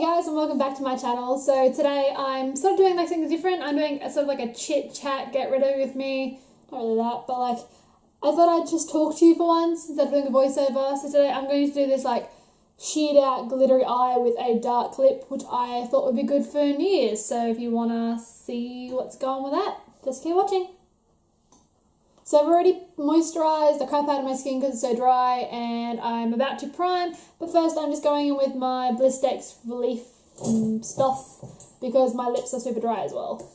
guys, and welcome back to my channel. So today I'm sort of doing like something different. I'm doing sort of like a chit chat, get ready with me. Not really that, but like I thought I'd just talk to you for once instead of doing a voiceover. So today I'm going to do this like sheared out glittery eye with a dark lip, which I thought would be good for New Year's. So if you want to see what's going with that, just keep watching. So I've already moisturised the crap out of my skin because it's so dry, and I'm about to prime, but first I'm just going in with my Blistex Relief stuff because my lips are super dry as well.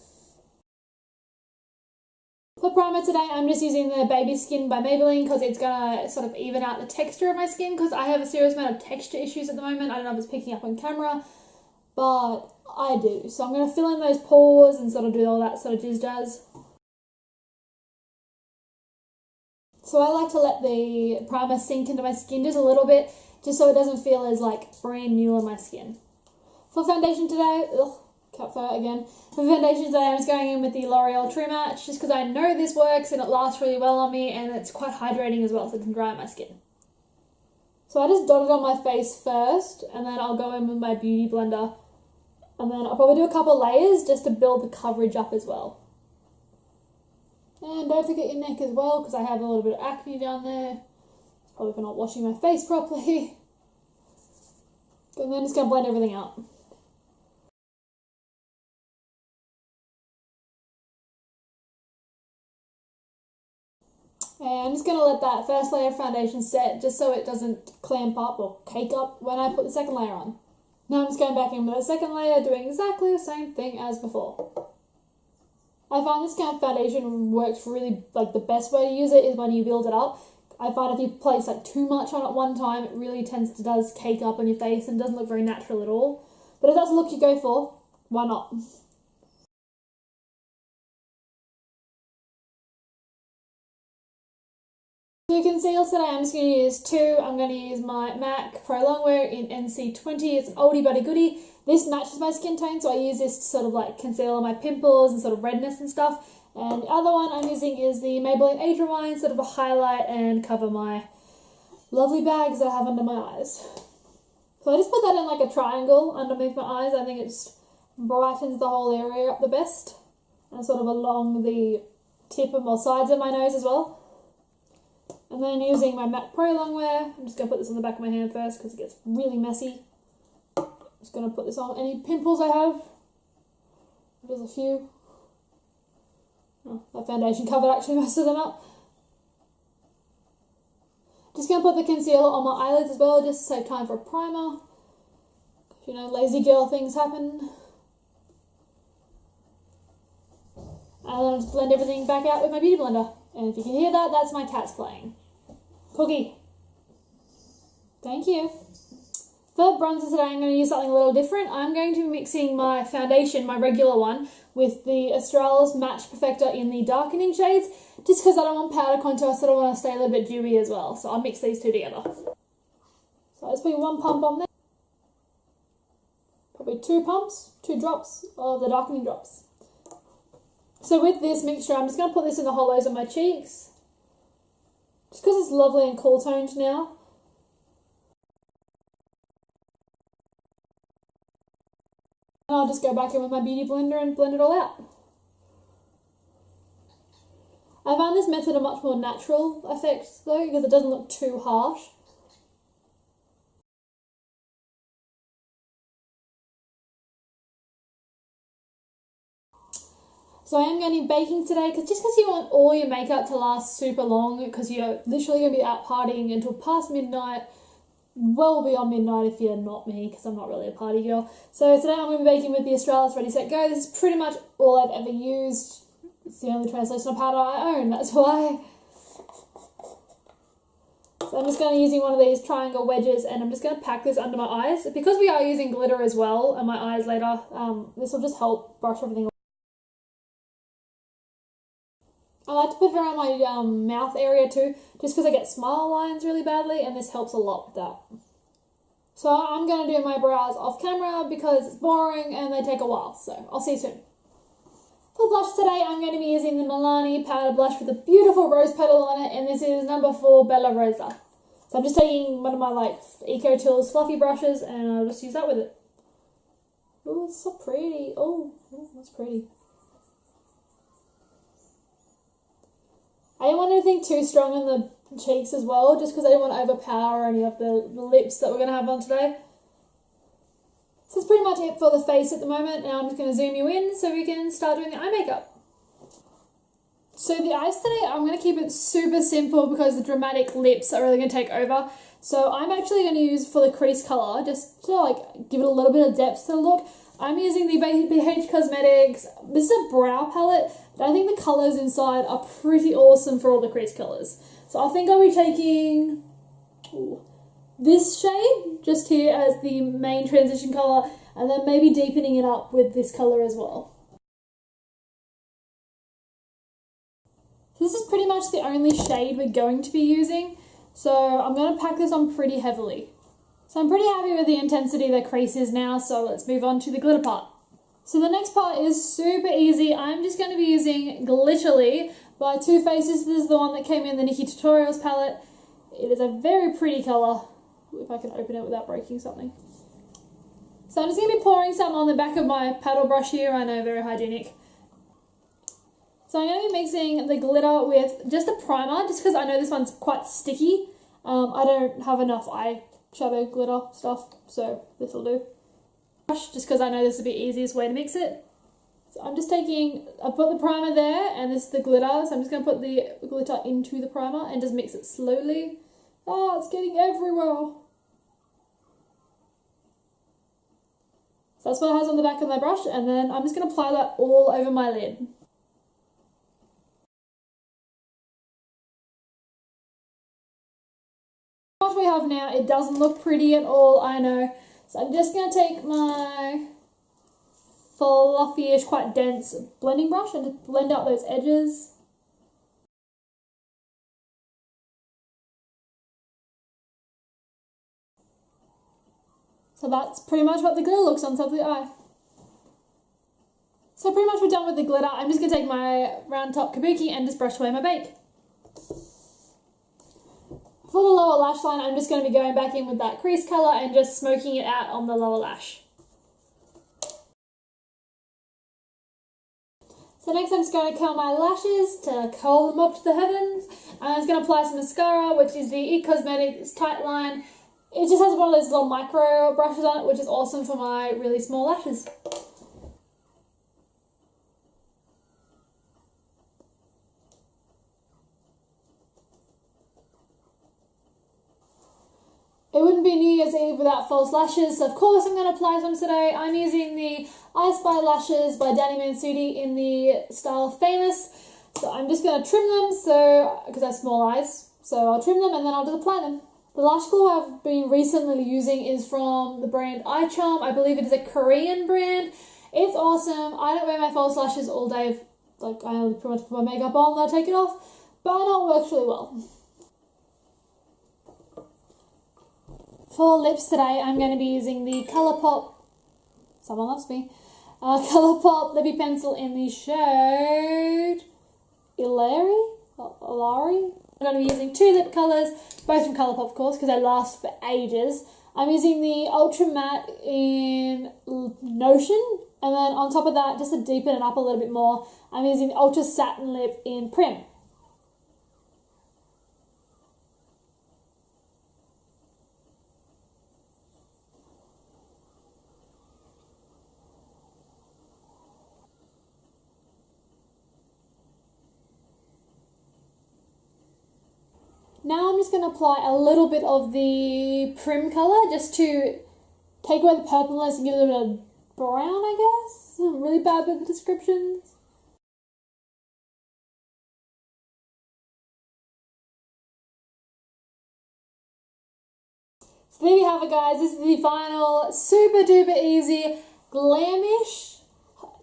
For primer today I'm just using the Baby Skin by Maybelline because it's going to sort of even out the texture of my skin because I have a serious amount of texture issues at the moment. I don't know if it's picking up on camera, but I do. So I'm going to fill in those pores and sort of do all that sort of jizz. So I like to let the primer sink into my skin just a little bit, just so it doesn't feel as like brand new on my skin. For foundation today, cat fur again. For foundation today, I'm just going in with the L'Oreal True Match, just because I know this works and it lasts really well on me, and it's quite hydrating as well, so it can dry out my skin. So I just dot it on my face first, and then I'll go in with my beauty blender, and then I'll probably do a couple layers just to build the coverage up as well. And don't forget your neck as well, because I have a little bit of acne down there. It's probably for not washing my face properly. And then just going to blend everything out. And I'm just going to let that first layer of foundation set, just so it doesn't clamp up or cake up when I put the second layer on. Now I'm just going back in with the second layer, doing exactly the same thing as before. I find this kind of foundation works really, like the best way to use it is when you build it up. I find if you place like too much on at one time, it really does cake up on your face and doesn't look very natural at all. But if that's the look you go for, why not? To conceal today, I'm just going to use two. I'm going to use my MAC Pro Longwear in NC20. It's an oldie but a goodie. This matches my skin tone, so I use this to sort of like conceal my pimples and sort of redness and stuff. And the other one I'm using is the Maybelline Age Rewind, sort of a highlight and cover my lovely bags that I have under my eyes. So I just put that in like a triangle underneath my eyes. I think it just brightens the whole area up the best. And sort of along the tip and more sides of my nose as well. And then using my MAC Pro Longwear, I'm just going to put this on the back of my hand first because it gets really messy. Just going to put this on any pimples I have. There's a few. Oh, that foundation covered actually most of them up. Just going to put the concealer on my eyelids as well, just to save time for a primer. You know, lazy girl things happen. And then I just blend everything back out with my beauty blender. And if you can hear that, that's my cats playing. Cookie. Thank you. For bronzer today, I'm going to use something a little different. I'm going to be mixing my foundation, my regular one, with the Australis Match Perfector in the darkening shades, just because I don't want powder contour, so I want to stay a little bit dewy as well. So I'll mix these two together. So I just put one pump on there. Probably two drops of the darkening drops. So with this mixture, I'm just going to put this in the hollows of my cheeks, just because it's lovely and cool toned now. And I'll just go back in with my beauty blender and blend it all out. I find this method a much more natural effect though, because it doesn't look too harsh. So I am going to be baking today, just because you want all your makeup to last super long, because you're literally going to be out partying until past midnight, well beyond midnight if you're not me, because I'm not really a party girl. So today I'm going to be baking with the Australis Ready Set Go. This is pretty much all I've ever used. It's the only translational powder I own, that's why. So I'm just going to be using one of these triangle wedges, and I'm just going to pack this under my eyes. Because we are using glitter as well on my eyes later, this will just help brush everything away. I like to put it around my mouth area too, just because I get smile lines really badly, and this helps a lot with that. So I'm going to do my brows off camera because it's boring and they take a while, so I'll see you soon. For blush today, I'm going to be using the Milani powder blush with a beautiful rose petal on it, and this is number 4 Bella Rosa. So I'm just taking one of my like Eco Tools fluffy brushes, and I'll just use that with it. Oh, it's so pretty. Oh, that's pretty. I didn't want anything too strong in the cheeks as well, just because I didn't want to overpower any of the lips that we're going to have on today. So that's pretty much it for the face at the moment. Now I'm just going to zoom you in so we can start doing the eye makeup. So the eyes today, I'm going to keep it super simple because the dramatic lips are really going to take over. So I'm actually going to use, for the crease colour, just to like give it a little bit of depth to the look, I'm using the BH Cosmetics. This is a brow palette, but I think the colours inside are pretty awesome for all the crease colours. So I think I'll be taking this shade just here as the main transition colour, and then maybe deepening it up with this colour as well. This is pretty much the only shade we're going to be using, so I'm going to pack this on pretty heavily. So I'm pretty happy with the intensity of the crease is now, so let's move on to the glitter part. So the next part is super easy. I'm just going to be using Glittery by Too Faced. This is the one that came in the Nikki Tutorials palette. It is a very pretty colour, if I can open it without breaking something. So I'm just going to be pouring some on the back of my paddle brush here. I know, very hygienic. So I'm going to be mixing the glitter with just a primer, just because I know this one's quite sticky. I don't have enough eyeshadow glitter stuff, so this will do. Just because I know this is the easiest way to mix it. So I'm just I put the primer there, and this is the glitter, so I'm just going to put the glitter into the primer and just mix it slowly. Oh, it's getting everywhere. So that's what it has on the back of my brush, and then I'm just going to apply that all over my lid. What we have now, it doesn't look pretty at all, I know. So I'm just going to take my fluffy-ish, quite dense blending brush and just blend out those edges. So that's pretty much what the glitter looks on top of the eye. So pretty much we're done with the glitter. I'm just going to take my round top kabuki and just brush away my bake. For the lower lash line, I'm just going to be going back in with that crease colour and just smoking it out on the lower lash. So next I'm just going to curl my lashes to curl them up to the heavens. And I'm just going to apply some mascara, which is the IT Cosmetics Tight Line. It just has one of those little micro brushes on it, which is awesome for my really small lashes. It wouldn't be New Year's Eve without false lashes, so of course I'm going to apply some today. I'm using the I Spy Lashes by Danny Mansuti in the style Famous. So I'm just going to trim them, because I have small eyes, so I'll trim them and then I'll just apply them. The lash glue I've been recently using is from the brand iCharm. I believe it is a Korean brand. It's awesome. I don't wear my false lashes all day. Like, I only pretty much put my makeup on and I take it off, but I know it works really well. For lips today, I'm going to be using the Colourpop, someone loves me, Colourpop Lippy Pencil in the shade Liner-Ellarie. I'm going to be using two lip colours, both from Colourpop of course, because they last for ages. I'm using the Ultra Matte in Notion, and then on top of that, just to deepen it up a little bit more, I'm using the Ultra Satin Lip in Prim. Now I'm just going to apply a little bit of the Prim colour just to take away the purpleness and give it a bit of brown, I guess. I'm really bad with the descriptions. So there we have it, guys. This is the final super duper easy glamish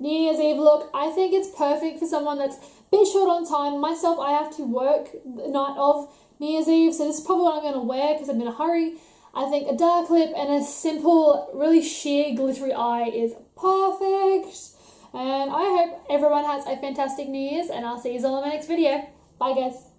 New Year's Eve look. I think it's perfect for someone that's a bit short on time. Myself, I have to work the night of New Year's Eve, so this is probably what I'm going to wear because I'm in a hurry. I think a dark lip and a simple, really sheer glittery eye is perfect. And I hope everyone has a fantastic New Year's, and I'll see you all in my next video. Bye, guys.